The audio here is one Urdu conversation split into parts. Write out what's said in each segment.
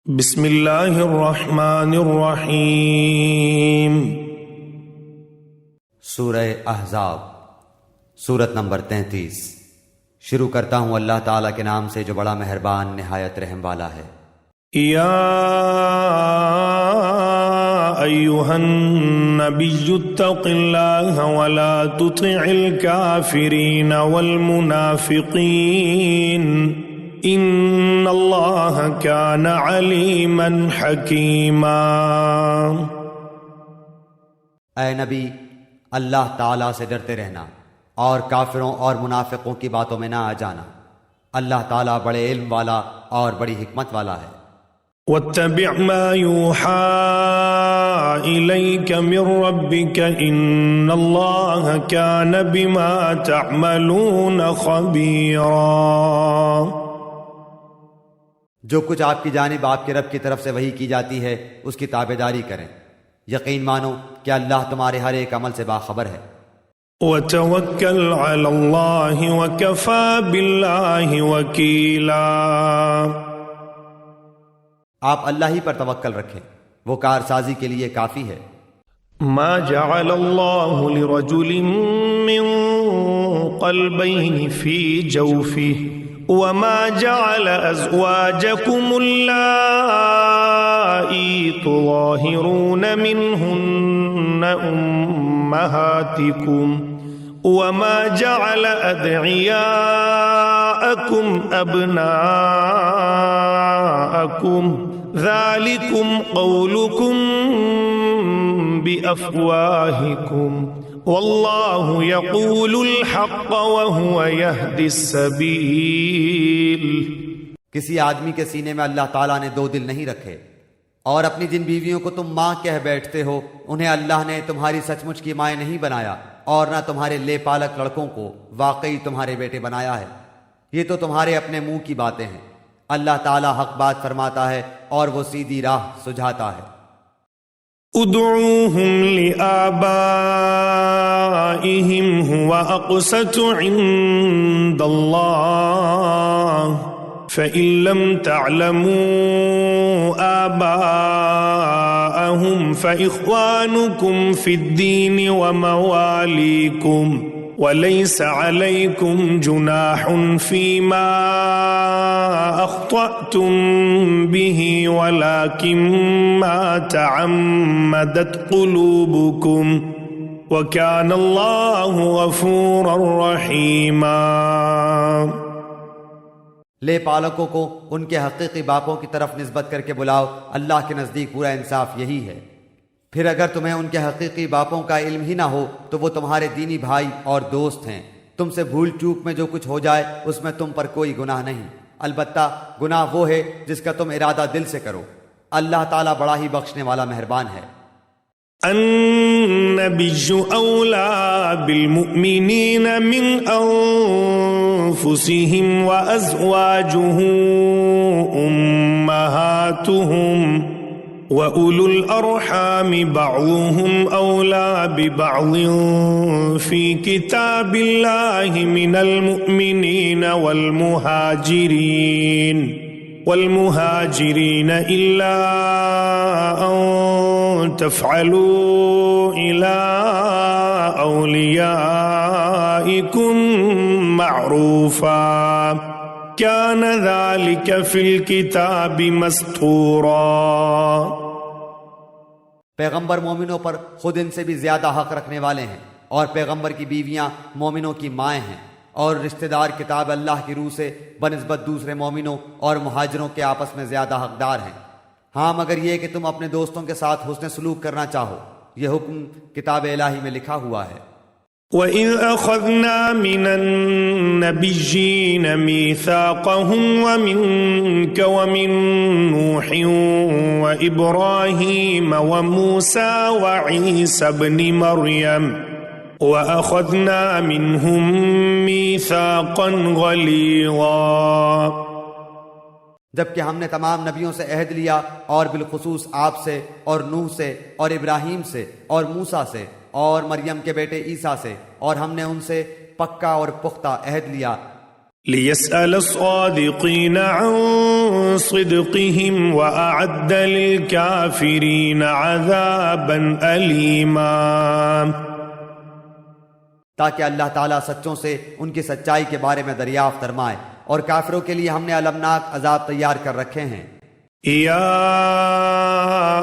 بسم اللہ الرحمن الرحیم۔ سورہ احزاب، سورت نمبر 33۔ شروع کرتا ہوں اللہ تعالیٰ کے نام سے جو بڑا مہربان نہایت رحم والا ہے۔ یا ایھا النبی اتق اللہ ولا تطع الکافرین والمنافقین ان اللہ کان علیما حکیما۔ اے نبی، اللہ تعالیٰ سے ڈرتے رہنا اور کافروں اور منافقوں کی باتوں میں نہ آ جانا۔ اللہ تعالیٰ بڑے علم والا اور بڑی حکمت والا ہے۔ واتبع ما یوحى الیک من ربک ان اللہ کان بما تعملون خبیرا۔ جو کچھ آپ کی جانب آپ کے رب کی طرف سے وحی کی جاتی ہے اس کی تابعداری کریں، یقین مانو کہ اللہ تمہارے ہر ایک عمل سے باخبر ہے۔ وتوکل علی اللہ وکفی باللہ وکیلا۔ آپ اللہ ہی پر توکل رکھیں، وہ کارسازی کے لیے کافی ہے۔ ما جعل اللہ لرجل من قلبین فی جوفہ وما جعل ازواجکم اللائی تظاہرون منہن امہاتکم وما جعل ادعیاءکم ابناءکم ذالکم قولکم بافواہکم واللہ یقول الحق وہو یہدی السبیل۔ کسی آدمی کے سینے میں اللہ تعالیٰ نے دو دل نہیں رکھے، اور اپنی جن بیویوں کو تم ماں کہہ بیٹھتے ہو انہیں اللہ نے تمہاری سچ مچ کی مائیں نہیں بنایا، اور نہ تمہارے لے پالک لڑکوں کو واقعی تمہارے بیٹے بنایا ہے۔ یہ تو تمہارے اپنے منہ کی باتیں ہیں۔ اللہ تعالیٰ حق بات فرماتا ہے اور وہ سیدھی راہ سجھاتا ہے۔ ادعوهم لآبائهم هو أقسط عند الله فإن لم تعلموا آباءهم فإخوانكم في الدين ومواليكم وليس عليكم جناح فيما أخطأتم به ولكن ما تعمدت قلوبكم وكان الله غفورا رحيما۔ لے پالکوں کو ان کے حقیقی باپوں کی طرف نسبت کر کے بلاؤ، اللہ کے نزدیک پورا انصاف یہی ہے۔ پھر اگر تمہیں ان کے حقیقی باپوں کا علم ہی نہ ہو تو وہ تمہارے دینی بھائی اور دوست ہیں۔ تم سے بھول چوک میں جو کچھ ہو جائے اس میں تم پر کوئی گناہ نہیں، البتہ گناہ وہ ہے جس کا تم ارادہ دل سے کرو۔ اللہ تعالیٰ بڑا ہی بخشنے والا مہربان ہے۔ النبی اولیٰ بالمؤمنین من انفسهم وازواجه امہاتهم وَأُولُو الْأَرْحَامِ بَعْضُهُمْ أَوْلَى بِبَعْضٍ فِي كِتَابِ اللَّهِ مِنَ الْمُؤْمِنِينَ وَالْمُهَاجِرِينَ إِلَّا أَن تَفْعَلُوا إِلَىٰ أَوْلِيَائِكُمْ مَعْرُوفًا كَانَ ذَلِكَ فِي الْكِتَابِ مَسْطُورًا۔ پیغمبر مومنوں پر خود ان سے بھی زیادہ حق رکھنے والے ہیں، اور پیغمبر کی بیویاں مومنوں کی مائیں ہیں، اور رشتہ دار کتاب اللہ کی روح سے بنسبت دوسرے مومنوں اور مہاجروں کے آپس میں زیادہ حقدار ہیں، ہاں مگر یہ کہ تم اپنے دوستوں کے ساتھ حسن سلوک کرنا چاہو۔ یہ حکم کتاب الہی میں لکھا ہوا ہے۔ وَإِذْ أَخَذْنَا مِنَ النَّبِيِّينَ مِيثَاقَهُمْ وَمِنْكَ وَمِنْ نُوحٍ وَإِبْرَاهِيمَ وَمُوسَى وَعِيسَى ابْنِ مَرْيَمَ وَأَخَذْنَا مِنْهُمْ مِيثَاقًا غَلِيظًا۔ جبکہ ہم نے تمام نبیوں سے عہد لیا، اور بالخصوص آپ سے اور نوح سے اور ابراہیم سے اور موسیٰ سے اور مریم کے بیٹے عیسیٰ سے، اور ہم نے ان سے پکا اور پختہ عہد لیا۔ لِيَسْأَلَ الصَّادِقِينَ عَن صدقهم وأعد للكافرين عذابا أليما۔ تاکہ اللہ تعالیٰ سچوں سے ان کی سچائی کے بارے میں دریافت فرمائے، اور کافروں کے لیے ہم نے المناک عذاب تیار کر رکھے ہیں۔ يا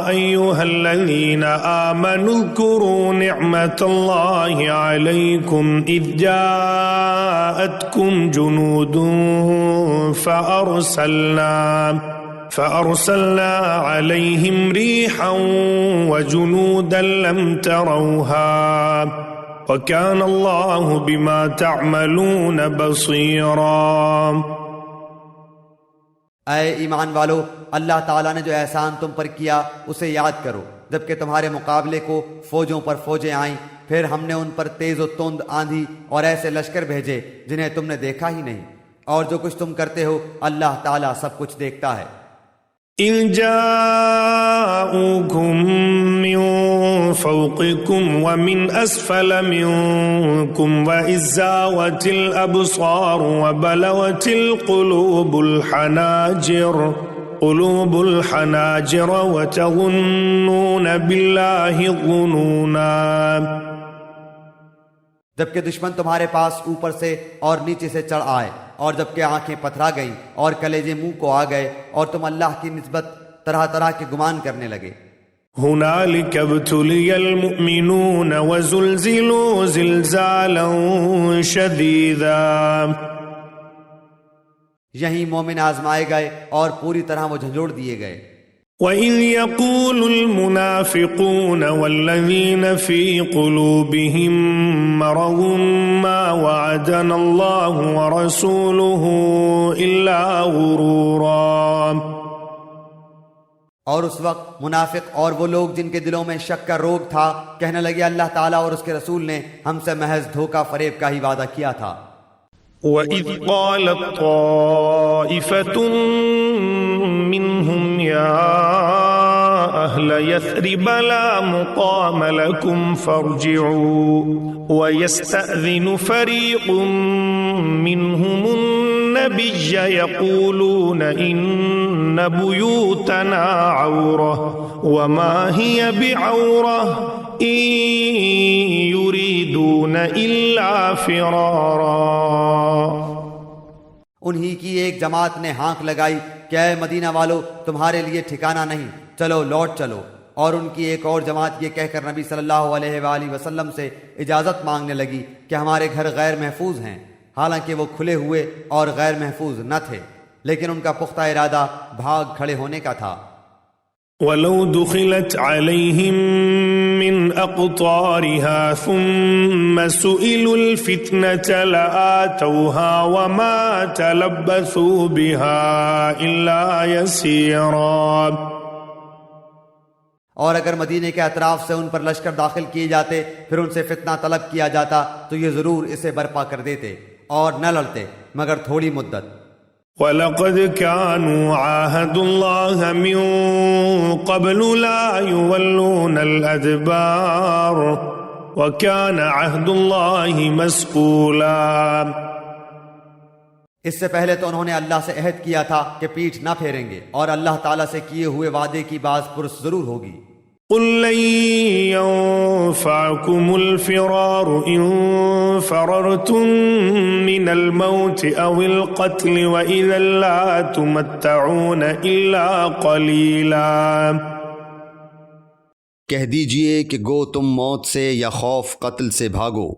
أيها الذين آمنوا اذكروا نعمة الله عليكم إذ جاءتكم جنود فأرسلنا عليهم ريحا وجنودا لم تروها وكان الله بما تعملون بصيرا۔ اے ایمان والو، اللہ تعالیٰ نے جو احسان تم پر کیا اسے یاد کرو، جبکہ تمہارے مقابلے کو فوجوں پر فوجیں آئیں، پھر ہم نے ان پر تیز و تند آندھی اور ایسے لشکر بھیجے جنہیں تم نے دیکھا ہی نہیں، اور جو کچھ تم کرتے ہو اللہ تعالیٰ سب کچھ دیکھتا ہے۔ إِذْ جَاءُوكُم مِّن فَوْقِكُمْ وَمِنْ أَسْفَلَ مِنكُمْ وَإِذْ زَاغَتِ الْأَبْصَارُ وَبَلَغَتِ الْقُلُوبُ الْحَنَاجِرَ وَتَظُنُّونَ بِاللَّهِ الظُّنُونَا۔ جبکہ دشمن تمہارے پاس اوپر سے اور نیچے سے چڑھ آئے، اور جبکہ آنکھیں پتھرا گئیں اور کلیجے منہ کو آ گئے، اور تم اللہ کی نسبت طرح طرح کے گمان کرنے لگے۔ هنالك ابتلي المؤمنون وزلزلوا زلزالا شديدا۔ یہیں مومن آزمائے گئے اور پوری طرح وہ جھنجھوڑ دیے گئے۔ وَإِذْ يَقُولُ الْمُنَافِقُونَ وَالَّذِينَ فِي قُلُوبِهِم مَّرَضٌ مَّا وَعَدَنَا اللَّهُ وَرَسُولُهُ إِلَّا غُرُورًا۔ اور اس وقت منافق اور وہ لوگ جن کے دلوں میں شک کا روگ تھا کہنے لگے اللہ تعالیٰ اور اس کے رسول نے ہم سے محض دھوکہ فریب کا ہی وعدہ کیا تھا۔ وَإِذْ قَالَتْ طَائِفَةٌ مِّنْهُمْ يَا أَهْلَ يَثْرِبَ لَا مُقَامَ لَكُمْ فَارْجِعُوا وَيَسْتَأْذِنُ فَرِيقٌ مِّنْهُمُ النَّبِيَّ يَقُولُونَ إِنَّ بُيُوتَنَا عَوْرَةٌ وَمَا هِيَ بِعَوْرَةٍ إِن يُرِيدُونَ إِلَّا فِرَارًا۔ انہی کی ایک جماعت نے ہانک لگائی کہ اے مدینہ والو، تمہارے لیے ٹھکانہ نہیں، چلو لوٹ چلو، اور ان کی ایک اور جماعت یہ کہہ کر نبی صلی اللہ علیہ وآلہ وسلم سے اجازت مانگنے لگی کہ ہمارے گھر غیر محفوظ ہیں، حالانکہ وہ کھلے ہوئے اور غیر محفوظ نہ تھے، لیکن ان کا پختہ ارادہ بھاگ کھڑے ہونے کا تھا۔ وَلَوْ دُخِلَتْ عَلَيْهِمْ مِنْ أَقْطَارِهَا ثُمَّ سُئِلُوا الْفِتْنَةَ لَآتَوْهَا وَمَا تَلَبَّثُوا بِهَا إِلَّا يَسِيرًا۔ اور اگر مدینے کے اطراف سے ان پر لشکر داخل کیے جاتے پھر ان سے فتنہ طلب کیا جاتا تو یہ ضرور اسے برپا کر دیتے اور نہ لڑتے مگر تھوڑی مدت۔ وَلَقَدْ كَانُوا عَاهَدُوا اللَّهَ مِن قَبْلُ لَا يُوَلُّونَ الْأَدْبَارَ وَكَانَ عَهْدُ اللَّهِ مَسْئُولًا۔ اس سے پہلے تو انہوں نے اللہ سے عہد کیا تھا کہ پیٹھ نہ پھیریں گے، اور اللہ تعالیٰ سے کیے ہوئے وعدے کی باز پرس ضرور ہوگی۔ قُل لَّن يَنفَعَكُمُ الْفِرَارُ إِن فَرَرْتُم مِّنَ الْمَوْتِ أَوِ الْقَتْلِ وَإِذًا لَّا تُمَتَّعُونَ إِلَّا قَلِيلًا۔ کہہ دیجئے کہ گو تم موت سے یا خوف قتل سے بھاگو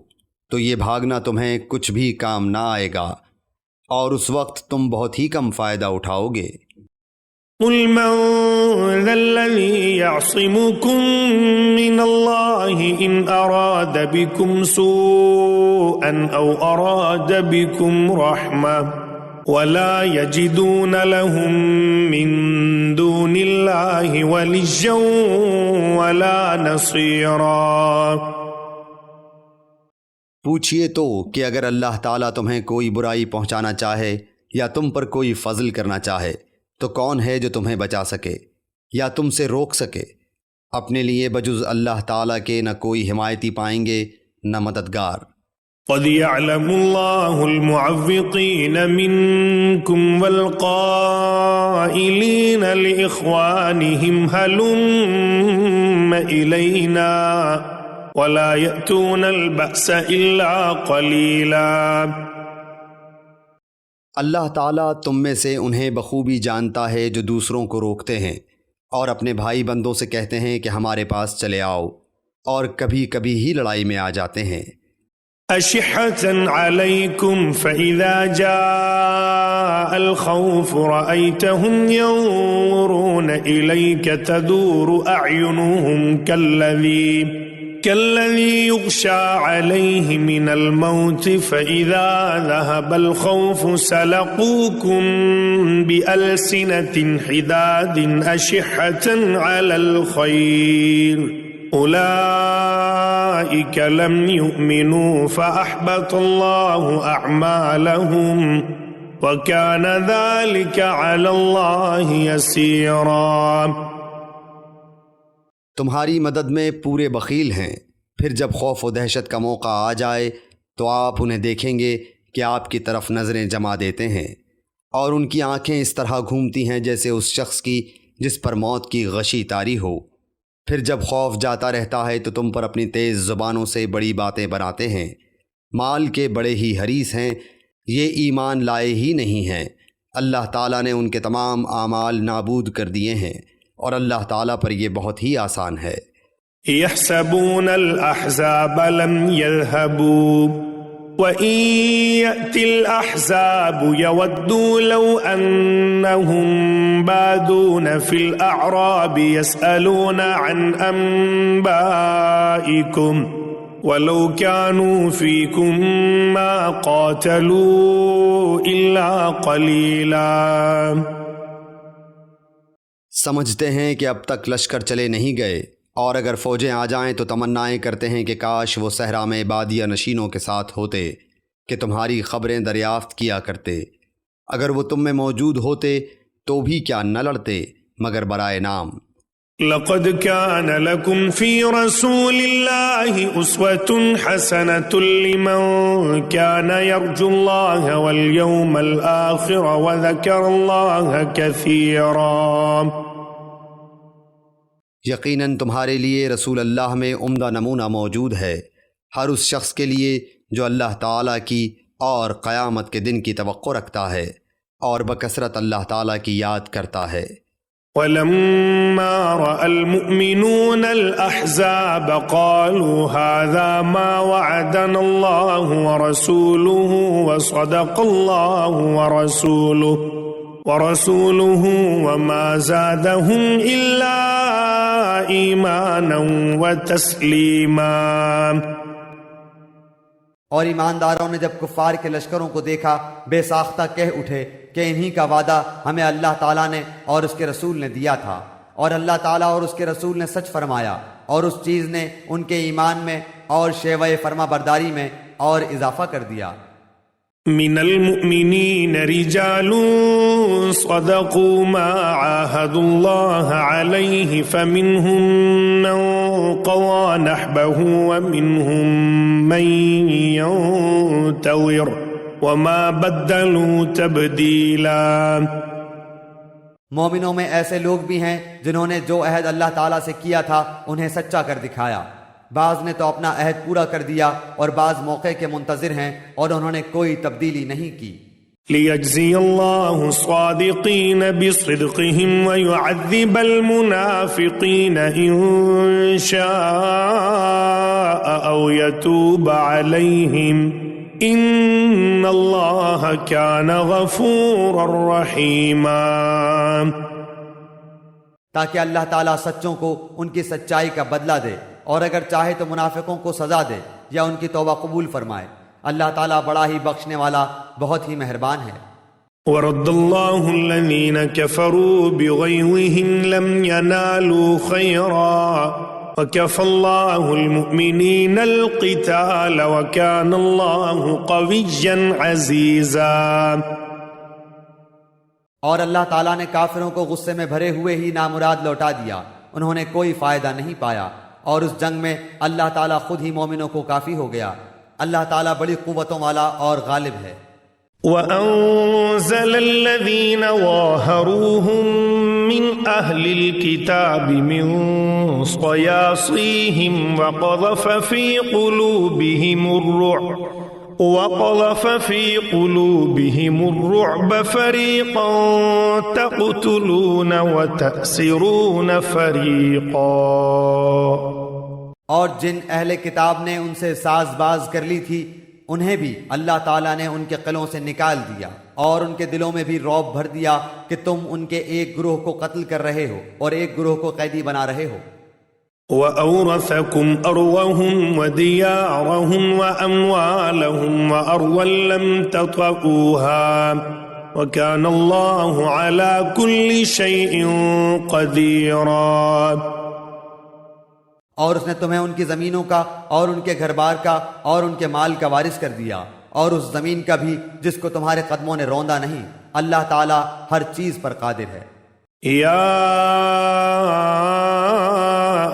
تو یہ بھاگنا تمہیں کچھ بھی کام نہ آئے گا، اور اس وقت تم بہت ہی کم فائدہ اٹھاؤ گے۔ قُلْ مَن ذَا الَّذِي يَعْصِمُكُم مِّنَ اللَّهِ إِنْ أَرَادَ بِكُمْ سُوءًا أَوْ أَرَادَ بِكُمْ رَحْمَةً وَلَا يَجِدُونَ لَهُم مِّن دُونِ اللَّهِ وَلِيًّا وَلَا نَصِيرًا۔ پوچھئے تو کہ اگر اللہ تعالیٰ تمہیں کوئی برائی پہنچانا چاہے یا تم پر کوئی فضل کرنا چاہے تو کون ہے جو تمہیں بچا سکے یا تم سے روک سکے؟ اپنے لیے بجز اللہ تعالیٰ کے نہ کوئی حمایتی پائیں گے نہ مددگار۔ قد يعلم الله المعوقين منكم والقائلين لإخوانهم هلم إلينا ولا يأتون البأس إلا قليلا۔ اللہ تعالیٰ تم میں سے انہیں بخوبی جانتا ہے جو دوسروں کو روکتے ہیں اور اپنے بھائی بندوں سے کہتے ہیں کہ ہمارے پاس چلے آؤ، اور کبھی کبھی ہی لڑائی میں آ جاتے ہیں۔ أشحة عليكم فإذا جاء الخوف رأيتهم ينظرون إليك تدور أعينهم كالذي يغشى عليه من الموت فإذا ذهب الخوف سلقوكم بألسنة حداد أشحة على الخير أولئك لم يؤمنوا فأحبط الله أعمالهم وكان ذلك على الله يسيرا۔ تمہاری مدد میں پورے بخیل ہیں، پھر جب خوف و دہشت کا موقع آ جائے تو آپ انہیں دیکھیں گے کہ آپ کی طرف نظریں جما دیتے ہیں، اور ان کی آنکھیں اس طرح گھومتی ہیں جیسے اس شخص کی جس پر موت کی غشی طاری ہو۔ پھر جب خوف جاتا رہتا ہے تو تم پر اپنی تیز زبانوں سے بڑی باتیں بناتے ہیں، مال کے بڑے ہی حریص ہیں، یہ ایمان لائے ہی نہیں ہیں۔ اللہ تعالیٰ نے ان کے تمام اعمال نابود کر دیے ہیں، اور اللہ تعالیٰ پر یہ بہت ہی آسان ہے۔ يحسبون الأحزاب لم يذهبوا وإن يأتي الأحزاب يودوا لو أنهم بادون في الأعراب يسألون عن أنبائكم ولو كانوا فيكم ما قاتلوا إلا قليلا۔ سمجھتے ہیں کہ اب تک لشکر چلے نہیں گئے، اور اگر فوجیں آ جائیں تو تمنائیں کرتے ہیں کہ کاش وہ صحرا میں بادیہ نشینوں کے ساتھ ہوتے کہ تمہاری خبریں دریافت کیا کرتے، اگر وہ تم میں موجود ہوتے تو بھی کیا نہ لڑتے مگر برائے نام۔ لقد كان لكم في رسول الله أسوة حسنة لمن كان يرجو الله واليوم الآخر وذكر الله كثيرا۔ یقیناً تمہارے لیے رسول اللہ میں عمدہ نمونہ موجود ہے، ہر اس شخص کے لیے جو اللہ تعالیٰ کی اور قیامت کے دن کی توقع رکھتا ہے اور بکثرت اللہ تعالیٰ کی یاد کرتا ہے۔ وَلَمَّا رَأَى الْمُؤْمِنُونَ الْأَحْزَابَ قَالُوا هَذَا مَا وَعَدَنَا اللَّهُ وَرَسُولُهُ وَصَدَقَ اللَّهُ وَرَسُولُهُ وَمَا زَادَهُمْ إِلَّا إِيمَانًا وَتَسْلِيمًا۔ اور ایمانداروں نے جب کفار کے لشکروں کو دیکھا بے ساختہ کہہ اٹھے کہ انہی کا وعدہ ہمیں اللہ تعالیٰ نے اور اس کے رسول نے دیا تھا، اور اللہ تعالیٰ اور اس کے رسول نے سچ فرمایا، اور اس چیز نے ان کے ایمان میں اور شیوہ فرما برداری میں اور اضافہ کر دیا۔ من المؤمنین رجال صدقوا ما عاهدوا الله عليه فمنهم من قضى نحبه ومنهم من ينتظر وما بدلوا تبدیلا۔ مومنوں میں ایسے لوگ بھی ہیں جنہوں نے جو عہد اللہ تعالیٰ سے کیا تھا انہیں سچا کر دکھایا، بعض نے تو اپنا عہد پورا کر دیا اور بعض موقع کے منتظر ہیں اور انہوں نے کوئی تبدیلی نہیں کی۔ لِيَجْزِيَ اللَّهُ الصَّادِقِينَ بِصِدْقِهِمْ وَيُعَذِّبَ الْمُنَافِقِينَ إِن شَاءَ أَوْ يَتُوبَ عَلَيْهِمْ إِنَّ اللَّهَ كَانَ غَفُورًا رَحِيمًا۔ تاکہ اللہ تعالیٰ سچوں کو ان کی سچائی کا بدلہ دے، اور اگر چاہے تو منافقوں کو سزا دے یا ان کی توبہ قبول فرمائے، اللہ تعالیٰ بڑا ہی بخشنے والا بہت ہی مہربان ہے۔ وَرَدَّ اللَّهُ الَّذِينَ كَفَرُوا بِغَيْظِهِمْ لَمْ يَنَالُوا خَيْرًا وَكَفَى اللَّهُ الْمُؤْمِنِينَ الْقِتَالَ وَكَانَ اللَّهُ قَوِيًّا عَزِيزًا۔ اور اللہ تعالیٰ نے کافروں کو غصے میں بھرے ہوئے ہی نامراد لوٹا دیا، انہوں نے کوئی فائدہ نہیں پایا، اور اس جنگ میں اللہ تعالیٰ خود ہی مومنوں کو کافی ہو گیا، اللہ تعالیٰ بڑی قوتوں والا اور غالب ہے۔ وأنزل الذين ظاهروهم من أهل الكتاب من صياصيهم وقذف في قلوبهم الرعب فريقا تقتلون وتأسرون فريقا۔ اور جن اہل کتاب نے ان سے ساز باز کر لی تھی انہیں بھی اللہ تعالیٰ نے ان کے قلوں سے نکال دیا اور ان کے دلوں میں بھی رعب بھر دیا کہ تم ان کے ایک گروہ کو قتل کر رہے ہو اور ایک گروہ کو قیدی بنا رہے ہو۔ وَأَوْرَثَكُمْ أَرْضَهُمْ وَدِيَارَهُمْ وَأَمْوَالَهُمْ وَأَرْضًا لَّمْ تَطَئُوهَا وَكَانَ اللَّهُ عَلَى كُلِّ شَيْءٍ قَدِيرًا۔ اور اس نے تمہیں ان کی زمینوں کا اور ان کے گھر بار کا اور ان کے مال کا وارث کر دیا اور اس زمین کا بھی جس کو تمہارے قدموں نے روندا نہیں۔ اللہ تعالیٰ ہر چیز پر قادر ہے۔ یا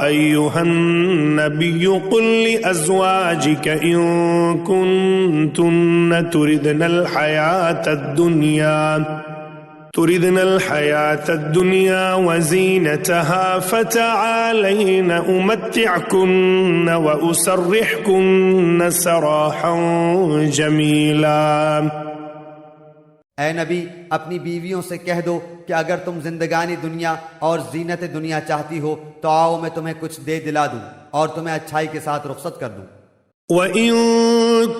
ایھا النبی قل لأزواجک ان کنتن تردن الحياة الدنيا وزينتها فتعالين أمتعكن وأسرحكن سراحا جميلا۔ اے نبی اپنی بیویوں سے کہہ دو کہ اگر تم زندگانی دنیا اور زینت دنیا چاہتی ہو تو آؤ میں تمہیں کچھ دے دلا دوں اور تمہیں اچھائی کے ساتھ رخصت کر دوں۔ وَإِن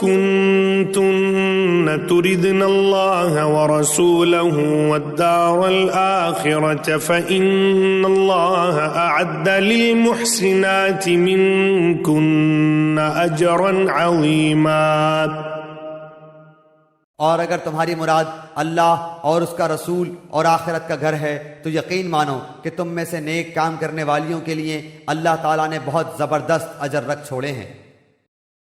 كُنتُنَّ تُرِدْنَ اللَّهَ وَرَسُولَهُ وَالدَّارَ الْآخِرَةَ فَإِنَّ اللَّهَ أَعَدَّ لِلْمُحْسِنَاتِ مِنكُنَّ أَجْرًا عَظِيمًا۔ اور اگر تمہاری مراد اللہ اور اس کا رسول اور آخرت کا گھر ہے تو یقین مانو کہ تم میں سے نیک کام کرنے والیوں کے لیے اللہ تعالیٰ نے بہت زبردست اجر رکھ چھوڑے ہیں۔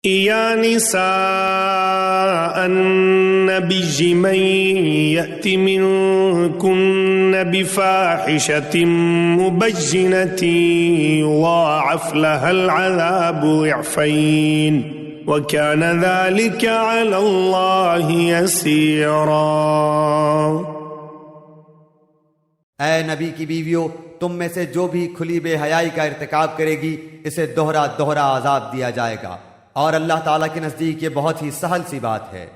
یا نساء النبی من یأت منکن بفاحشة مبینة یضاعف لها العذاب ضعفین وَكَانَ ذَلِكَ عَلَى اللَّهِ يَسِيرًا۔ اے نبی کی بیویوں تم میں سے جو بھی کھلی بے حیائی کا ارتکاب کرے گی اسے دوہرا دوہرا عذاب دیا جائے گا اور اللہ تعالیٰ کے نزدیک یہ بہت ہی سہل سی بات ہے۔